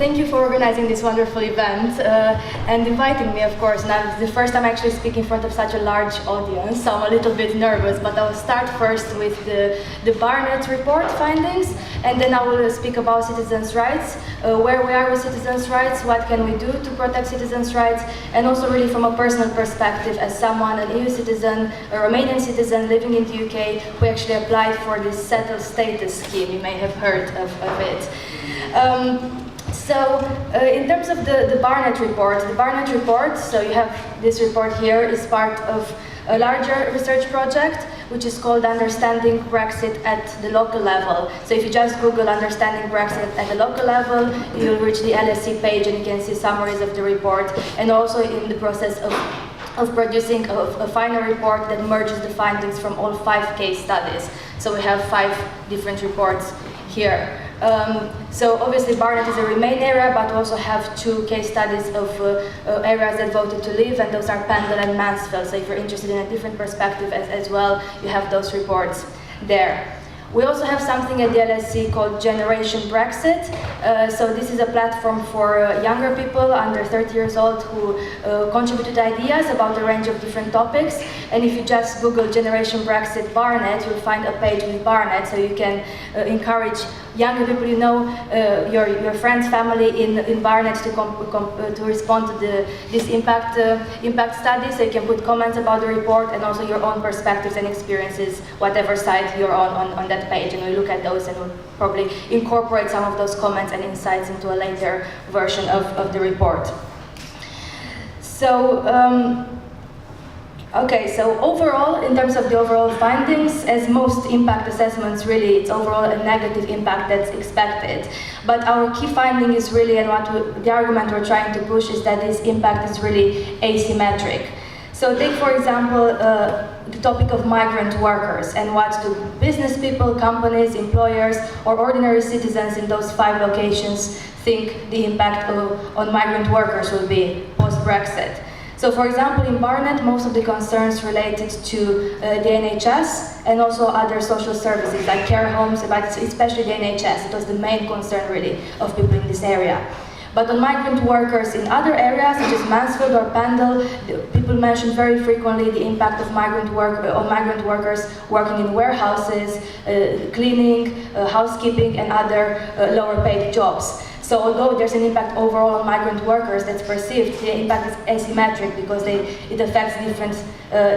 thank you for organizing this wonderful event and inviting me, of course. Now, it's the first time actually speaking in front of such a large audience, so I'm a little bit nervous, but I will start first with the Barnet report findings, and then I will speak about citizens' rights, where we are with citizens' rights, what can we do to protect citizens' rights, and also really from a personal perspective as someone, an EU citizen, a Romanian citizen living in the UK, who actually applied for this settled status scheme. You may have heard of it. In terms of the Barnet report, so you have this report here, is part of a larger research project which is called Understanding Brexit at the local level. So if you just Google Understanding Brexit at the local level, you'll reach the LSE page and you can see summaries of the report, and also in the process of producing a final report that merges the findings from all 5 case studies. So we have 5 different reports here. So obviously Barnet is a Remain area, but we also have 2 case studies of areas that voted to leave, and those are Pendle and Mansfield. So if you're interested in a different perspective as well, you have those reports there. We also have something at the LSE called Generation Brexit. So this is a platform for younger people under 30 years old who contributed ideas about a range of different topics. And if you just Google Generation Brexit Barnet, you'll find a page with Barnet, so you can encourage younger people you know, your friends, family in Barnet to respond to this impact study. So you can put comments about the report and also your own perspectives and experiences, whatever side you're on that page, and we'll look at those and we'll probably incorporate some of those comments and insights into a later version of the report. So, okay, so overall, in terms of the overall findings, as most impact assessments, really, it's overall a negative impact that's expected. But our key finding is really, and the argument we're trying to push is that this impact is really asymmetric. So take, for example, the topic of migrant workers, and what do business people, companies, employers, or ordinary citizens in those 5 locations think the impact on migrant workers will be post-Brexit. So for example, in Barnet, most of the concerns related to the NHS and also other social services like care homes, but especially the NHS. It was the main concern really of people in this area. But on migrant workers in other areas, such as Mansfield or Pendle, people mentioned very frequently the impact of migrant workers working in warehouses, cleaning, housekeeping, and other lower paid jobs. So although there's an impact overall on migrant workers that's perceived, the impact is asymmetric because it affects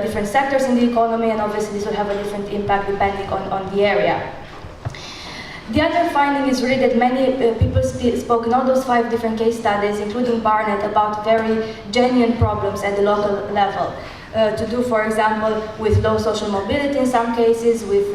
different sectors in the economy, and obviously this will have a different impact depending on the area. The other finding is really that many people spoke in all those 5 different case studies, including Barnet, about very genuine problems at the local level. To do, for example, with low social mobility in some cases, with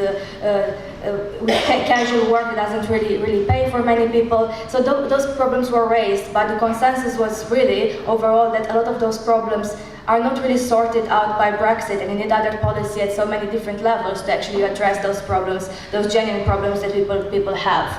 casual work that doesn't really pay for many people. So those problems were raised, but the consensus was really overall that a lot of those problems are not really sorted out by Brexit, and you need other policy at so many different levels to actually address those problems, those genuine problems that people have.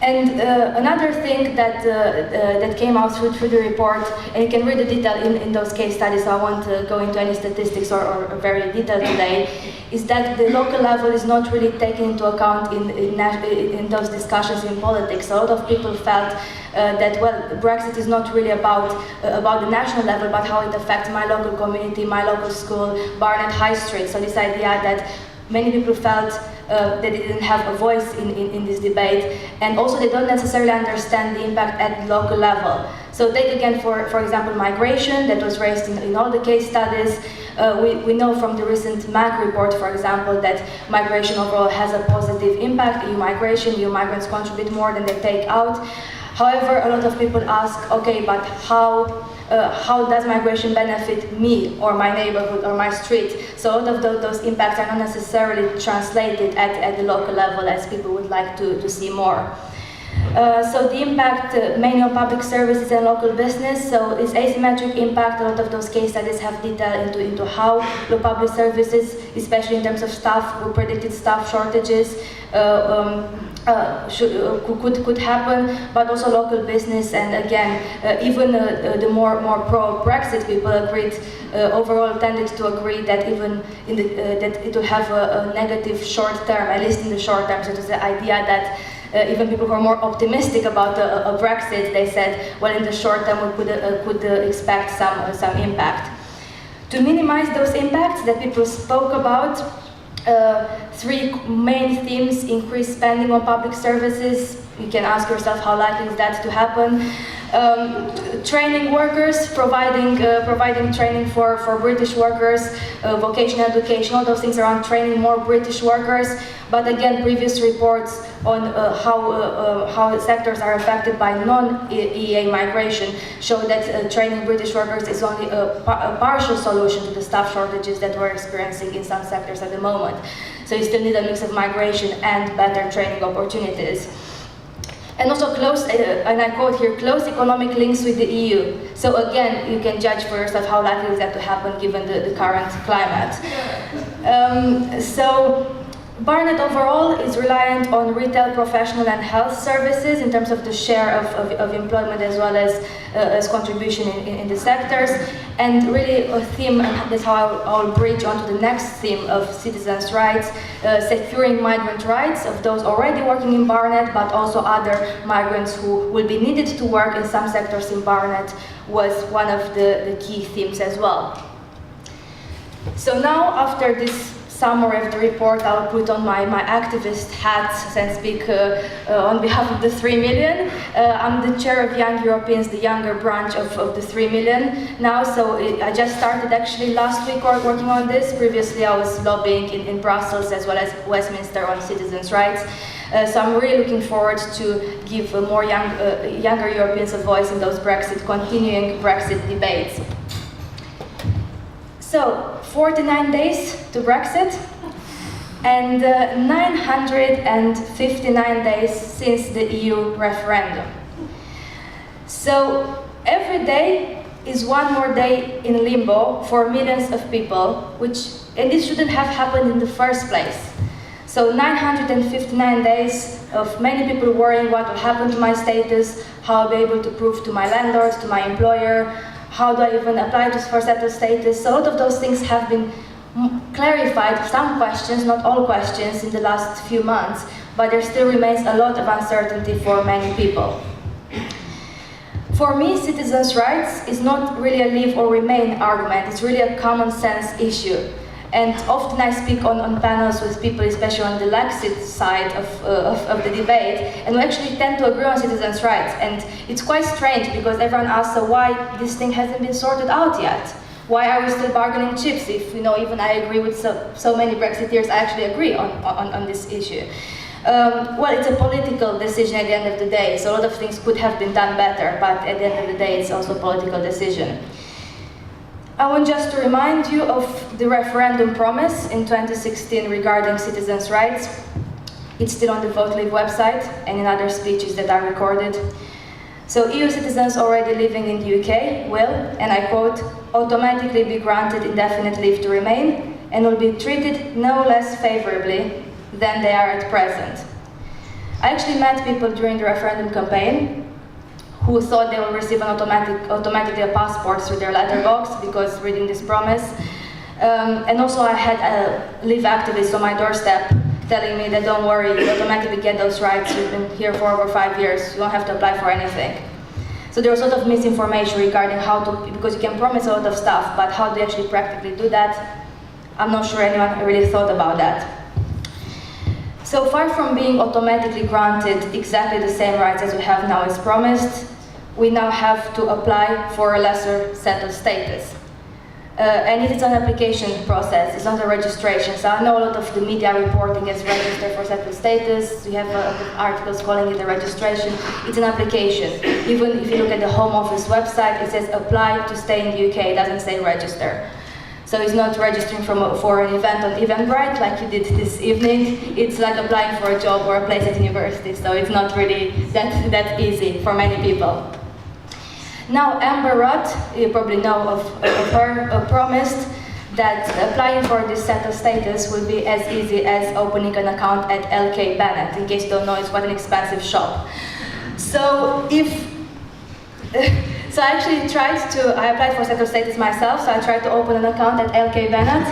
And another thing that came out through the report, and you can read the detail in those case studies, so I won't go into any statistics or very detail today, is that the local level is not really taken into account in those discussions in politics. A lot of people felt that, well, Brexit is not really about the national level, but how it affects my local community, my local school, Barnet High Street. So this idea that many people felt that they didn't have a voice in this debate, and also they don't necessarily understand the impact at the local level. So take again, for example, migration, that was raised in all the case studies. We know from the recent MAG report, for example, that migration overall has a positive impact. EU migrants contribute more than they take out. However, a lot of people ask, okay, but how does migration benefit me or my neighborhood or my street? So a lot of those impacts are not necessarily translated at the local level as people would like to see more. So the impact mainly on public services and local business. So this asymmetric impact, a lot of those case studies have detail into how the public services, especially in terms of staff, predicted staff shortages, could happen, but also local business, and again, even the more pro-Brexit people agreed, overall tended to agree that even that it will have a negative short term, at least in the short term. So it's the idea that even people who are more optimistic about a Brexit, they said, well, in the short term we could expect some impact. To minimize those impacts that people spoke about, three main themes: increased spending on public services. You can ask yourself how likely is that to happen. Training workers, providing training for British workers, vocational education, all those things around training more British workers. But again, previous reports on how sectors are affected by non-EEA migration show that training British workers is only a partial solution to the staff shortages that we're experiencing in some sectors at the moment. So you still need a mix of migration and better training opportunities. And also close, and I quote here, close economic links with the EU. So again, you can judge for yourself how likely is that to happen given the current climate. So Barnet overall is reliant on retail, professional and health services in terms of the share of employment as well as contribution in the sectors. And really a theme, and that's how I'll bridge onto the next theme of citizens' rights, securing migrant rights of those already working in Barnet, but also other migrants who will be needed to work in some sectors in Barnet was one of the key themes as well. So now, after this summary of the report, I'll put on my activist hat and speak on behalf of the 3 million. I'm the chair of Young Europeans, the younger branch of the 3 million now, so I just started actually last week working on this. Previously I was lobbying in Brussels as well as Westminster on citizens' rights. So I'm really looking forward to give more younger Europeans a voice in those continuing Brexit debates. So, 49 days to Brexit, and 959 days since the EU referendum. So, every day is one more day in limbo for millions of people, and this shouldn't have happened in the first place. So 959 days of many people worrying what will happen to my status, how I'll be able to prove to my landlord, to my employer, how do I even apply for settled status? So a lot of those things have been clarified, some questions, not all questions, in the last few months, but there still remains a lot of uncertainty for many people. For me, citizens' rights is not really a leave or remain argument, it's really a common sense issue. And often I speak on panels with people, especially on the Lexit side of the debate, and we actually tend to agree on citizens' rights. And it's quite strange because everyone asks, so why this thing hasn't been sorted out yet? Why are we still bargaining chips if, even I agree with so many Brexiteers, I actually agree on this issue. Well, it's a political decision at the end of the day, so a lot of things could have been done better, but at the end of the day, it's also a political decision. I want just to remind you of the referendum promise in 2016 regarding citizens' rights. It's still on the Vote Leave website and in other speeches that are recorded. So EU citizens already living in the UK will, and I quote, automatically be granted indefinite leave to remain and will be treated no less favorably than they are at present. I actually met people during the referendum campaign who thought they will receive automatically a passport through their letterbox because reading this promise. And also I had leave activists on my doorstep telling me that don't worry, you automatically get those rights, you've been here for over 5 years, you don't have to apply for anything. So there was a lot of misinformation regarding how to, because you can promise a lot of stuff, but how do you actually practically do that? I'm not sure anyone really thought about that. So far from being automatically granted exactly the same rights as we have now as promised, we now have to apply for a lesser settled status. And it's an application process, it's not a registration. So I know a lot of the media reporting as register for settled status, you have articles calling it a registration. It's an application. Even if you look at the Home Office website, it says apply to stay in the UK, it doesn't say register. So it's not registering for an event on Eventbrite like you did this evening. It's like applying for a job or a place at university. So it's not really that easy for many people. Now Amber Rudd, you probably know of her, promised that applying for this settled status will be as easy as opening an account at LK Barnet. In case you don't know, it's quite an expensive shop. So So I actually I applied for settled status myself, so I tried to open an account at LK Barnet.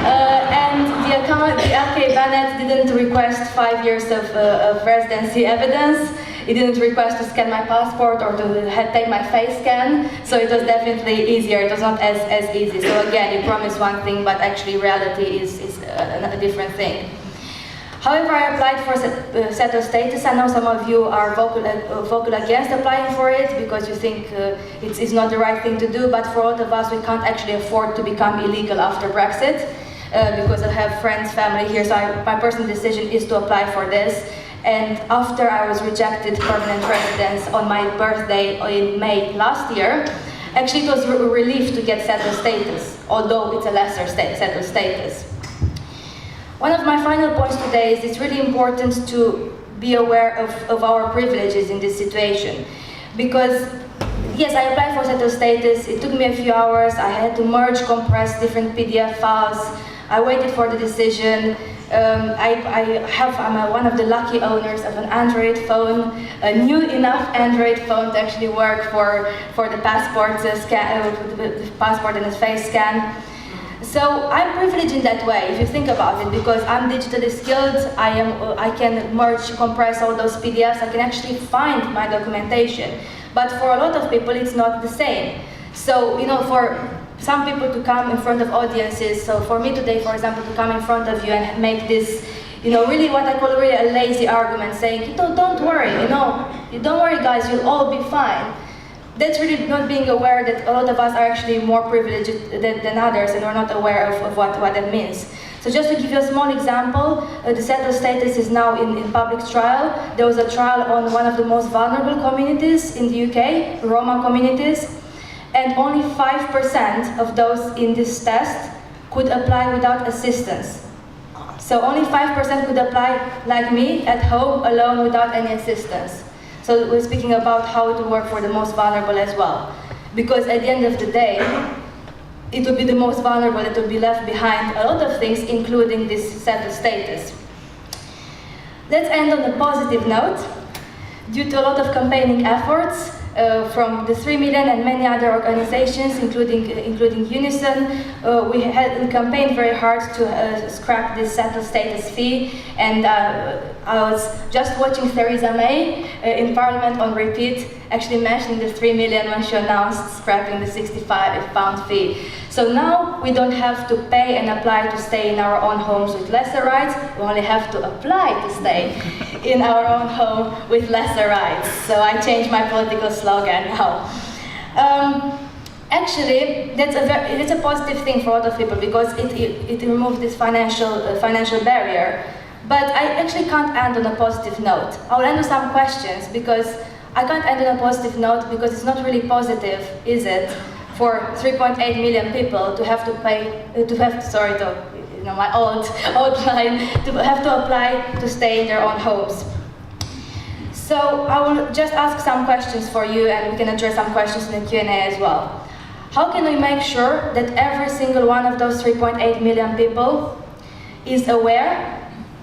And the LK Barnet didn't request 5 years of residency evidence. It didn't request to scan my passport or to take my face scan, so it was definitely easier. It was not as easy. So again, you promise one thing, but actually reality is a different thing. However, I applied for settled status. I know some of you are vocal against applying for it because you think it's not the right thing to do, but for all of us, we can't actually afford to become illegal after Brexit because I have friends, family here, so my personal decision is to apply for this. And after I was rejected permanent residence on my birthday in May last year, actually it was a relief to get settled status, although it's a lesser settled status. One of my final points today is it's really important to be aware of our privileges in this situation. Because, yes, I applied for settled status, it took me a few hours, I had to merge, compress different PDF files, I waited for the decision. I'm one of the lucky owners of an Android phone, a new enough Android phone to actually work for the passport the passport and the face scan. So I'm privileged in that way, if you think about it, because I'm digitally skilled, I can merge, compress all those PDFs, I can actually find my documentation. But for a lot of people, it's not the same. So, for some people to come in front of audiences, so for me today, for example, to come in front of you and make this, really what I call really a lazy argument, saying, don't worry, don't worry guys, you'll all be fine. That's really not being aware that a lot of us are actually more privileged than others and we're not aware of what that means. So just to give you a small example, the settled status is now in public trial. There was a trial on one of the most vulnerable communities in the UK, Roma communities, and only 5% of those in this test could apply without assistance. So only 5% could apply like me, at home, alone, without any assistance. So we're speaking about how to work for the most vulnerable as well. Because at the end of the day, it will be the most vulnerable that will be left behind a lot of things, including this settled status. Let's end on a positive note. Due to a lot of campaigning efforts from the 3 million and many other organizations, including Unison, we campaigned very hard to scrap this settled status fee. And I was just watching Theresa May in Parliament on repeat, actually mentioning the 3 million when she announced scrapping the £65 fee. So now we don't have to pay and apply to stay in our own homes with lesser rights, we only have to apply to stay in our own home with lesser rights. So I changed my political slogan now. Actually, it's a positive thing for a lot of people because it removes this financial barrier. But I actually can't end on a positive note. I will end with some questions because I can't end on a positive note because it's not really positive, is it, for 3.8 million people to have to pay, my old line, to have to apply to stay in their own homes. So I will just ask some questions for you and we can address some questions in the Q&A as well. How can we make sure that every single one of those 3.8 million people is aware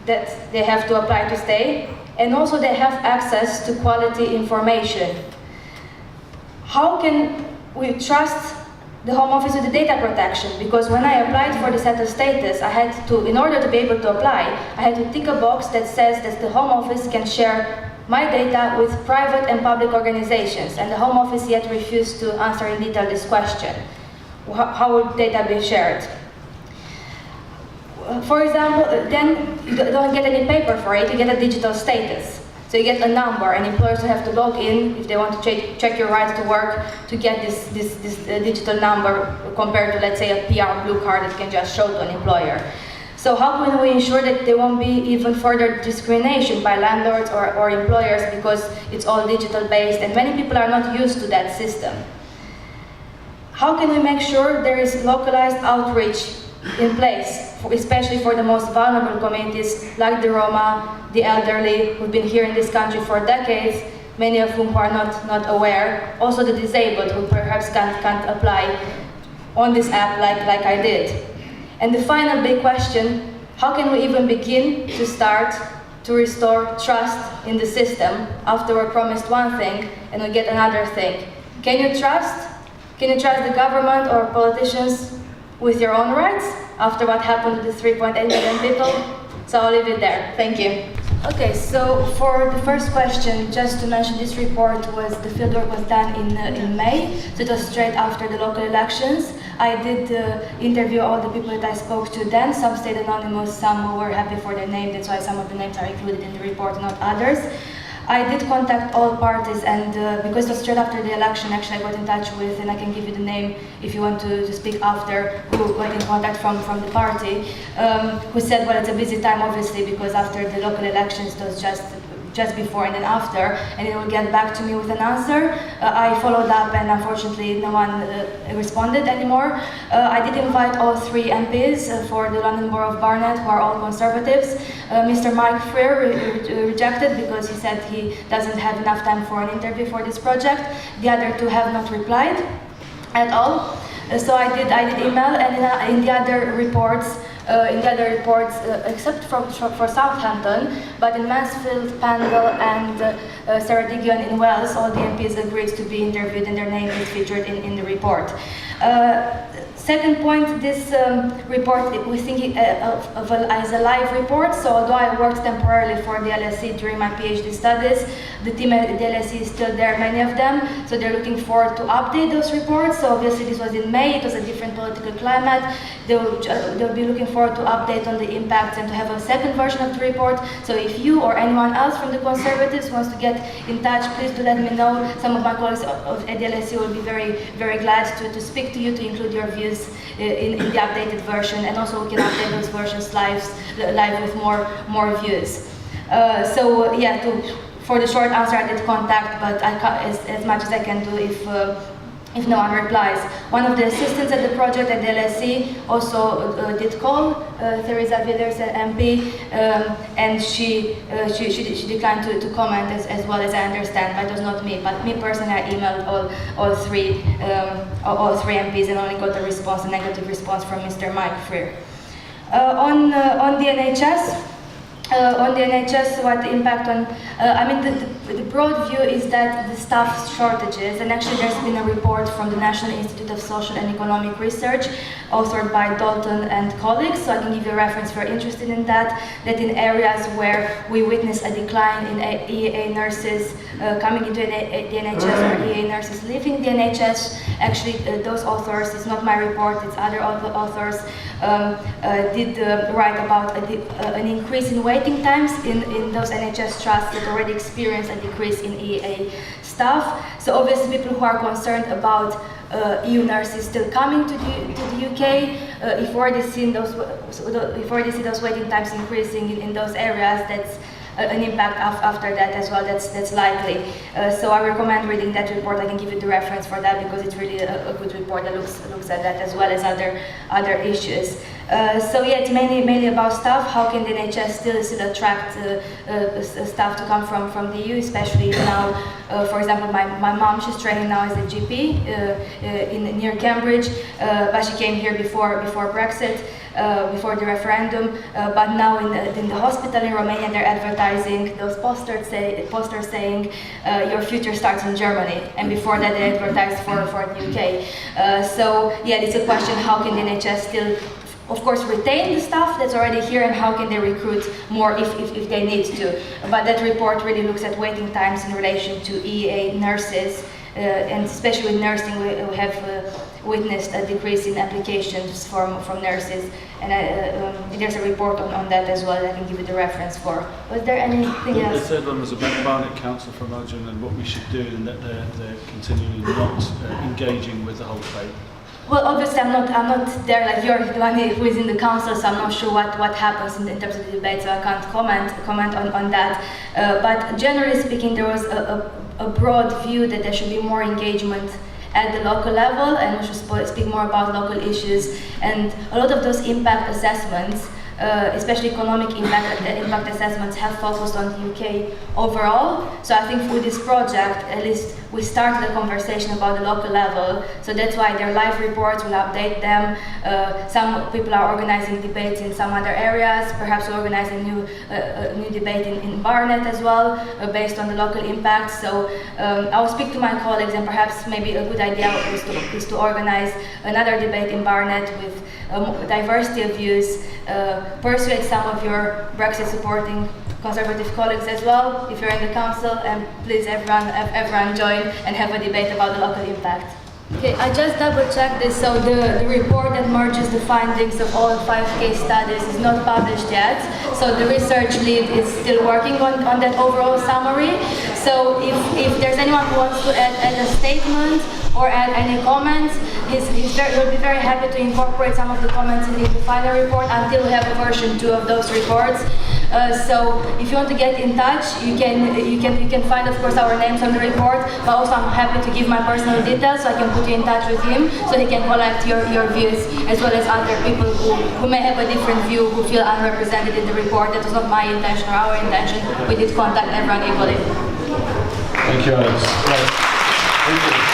that they have to apply to stay and also they have access to quality information? How can we trust the Home Office with the data protection? Because when I applied for the settled status, I had to, in order to be able to apply, I had to tick a box that says that the Home Office can share my data with private and public organizations, and the Home Office yet refused to answer in detail this question. How would data be shared? For example, then you don't get any paper for it, you get a digital status. So you get a number, and employers will have to log in if they want to check your rights to work to get this digital number compared to, let's say, a PR blue card that you can just show to an employer. So how can we ensure that there won't be even further discrimination by landlords or employers because it's all digital based and many people are not used to that system? How can we make sure there is localized outreach in place, especially for the most vulnerable communities like the Roma, the elderly, who've been here in this country for decades, many of whom are not aware, also the disabled who perhaps can't apply on this app like I did. And the final big question, how can we even begin to start to restore trust in the system after we're promised one thing and we get another thing? Can you trust? Can you trust the government or politicians with your own rights? after what happened to the 3.8 million people. So I'll leave it there. Thank you. Okay, so for the first question, just to mention, this report the fieldwork was done in May, so it was straight after the local elections. I did interview all the people that I spoke to then. Some stayed anonymous, some were happy for their name, that's why some of the names are included in the report, not others. I did contact all parties, and because it was straight after the election, actually I got in touch with, and I can give you the name if you want to speak after, who got in contact from the party, who said, well, it's a busy time obviously, because after the local elections it was just before and then after, and it will get back to me with an answer. I followed up, and unfortunately no one responded anymore. I did invite all 3 MPs for the London Borough of Barnet, who are all Conservatives. Mr. Mike Freer rejected because he said he doesn't have enough time for an interview for this project. The other 2 have not replied at all. So I did email, and in the other reports, except for Southampton, but in Mansfield, Pendle, and Ceredigion in Wales, all the MPs agreed to be interviewed, and their name is featured in the report. Second point, this report we think as a live report. So although I worked temporarily for the LSE during my PhD studies, the team at the LSE is still there, many of them. So they're looking forward to update those reports. So obviously this was in May, it was a different political climate. They'll be looking forward to update on the impacts and to have a second version of the report. So if you or anyone else from the Conservatives wants to get in touch, please do let me know. Some of my colleagues at the LSE will be very, very glad to speak to you, to include your views in the updated version, and also we can update those versions live with more views. So yeah, for the short answer, I did contact, but I can't, as much as I can do if no one replies. One of the assistants at the project at the LSE also did call Theresa Wilders, MP, and she declined to comment as well as I understand, but it was not me. But me personally, I emailed all three MPs and only got a negative response from Mr. Mike Freer. On the NHS. What the impact on, the broad view is that the staff shortages, and actually there's been a report from the National Institute of Social and Economic Research, authored by Dalton and colleagues, so I can give you a reference if you're interested in that in areas where we witness a decline in EA nurses coming into the NHS, or EA nurses leaving the NHS, actually those authors, it's not my report, it's other authors, did write about an increase in waiting times in those NHS trusts that already experienced a decrease in EA staff. So obviously people who are concerned about EU nurses still coming to the UK, if we already see those waiting times increasing in those areas, that's an impact after that as well, that's likely. So I recommend reading that report. I can give you the reference for that because it's really a good report that looks at that as well as other issues. So yeah, it's mainly about staff. How can the NHS still attract staff to come from the EU, especially now, for example, my mom, she's training now as a GP near Cambridge, but she came here before Brexit. Before the referendum, but now in the hospital in Romania they're advertising those posters saying your future starts in Germany, and before that they advertised for the UK. So yeah, it's a question, how can the NHS still, of course, retain the staff that's already here, and how can they recruit more if they need to. But that report really looks at waiting times in relation to EA nurses, and especially with nursing we have witnessed a decrease in applications from nurses, and there's a report on that as well that I can give you the reference for. Was there anything else? The third one was about Barnet Council for Imagine and what we should do, and that they're continually not engaging with the whole debate. Well, obviously I'm not there, like you're the one who is in the council, so I'm not sure what happens in terms of the debate, so I can't comment on that. But generally speaking, there was a broad view that there should be more engagement at the local level, and we should speak more about local issues. And a lot of those impact assessments especially economic impact assessments, have focused on the UK overall. So I think with this project, at least we started a conversation about the local level. So that's why their live reports will update them. Some people are organizing debates in some other areas. Perhaps we're organizing a new debate in Barnet as well, based on the local impact. So I will speak to my colleagues, and perhaps maybe a good idea is to organize another debate in Barnet with diversity of views, persuade some of your Brexit supporting Conservative colleagues as well, if you're in the council, and please everyone join and have a debate about the local impact. Okay, I just double-checked this, so the report that merges the findings of all 5 case studies is not published yet, so the research lead is still working on that overall summary. So if there's anyone who wants to add a statement or add any comments, he'll be very happy to incorporate some of the comments in the final report until we have a version 2 of those reports. So if you want to get in touch, you can find, of course, our names on the report, but also I'm happy to give my personal details so I can put you in touch with him so he can collect your views, as well as other people who may have a different view, who feel unrepresented in the report. That was not my intention or our intention. We did contact everyone equally. Thank you, Alex. Right. Thank you.